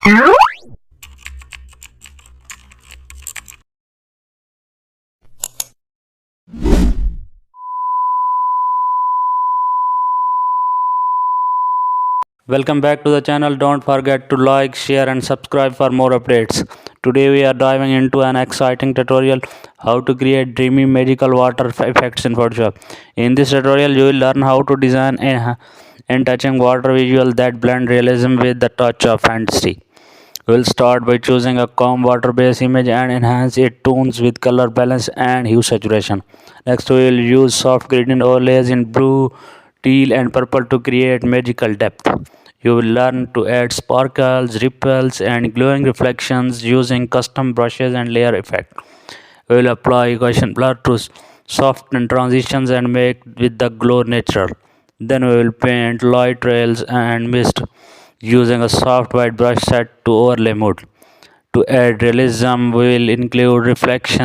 Welcome back to the channel. Don't forget to like, share and subscribe for more updates. Today we are diving into an exciting tutorial how to create dreamy magical water effects in Photoshop. In this tutorial you will learn how to design a touching water visual that blend realism with the touch of fantasy. We'll start by choosing a calm water based image and enhance its tones with color balance and hue saturation. Next we will use soft gradient overlays in blue, teal and purple to create magical depth. You will learn to add sparkles, ripples and glowing reflections using custom brushes and layer effect. We will apply Gaussian blur to soften transitions and make with the glow natural. Then we will paint light trails and mist using a soft white brush set to overlay mode. To add realism, we will include reflections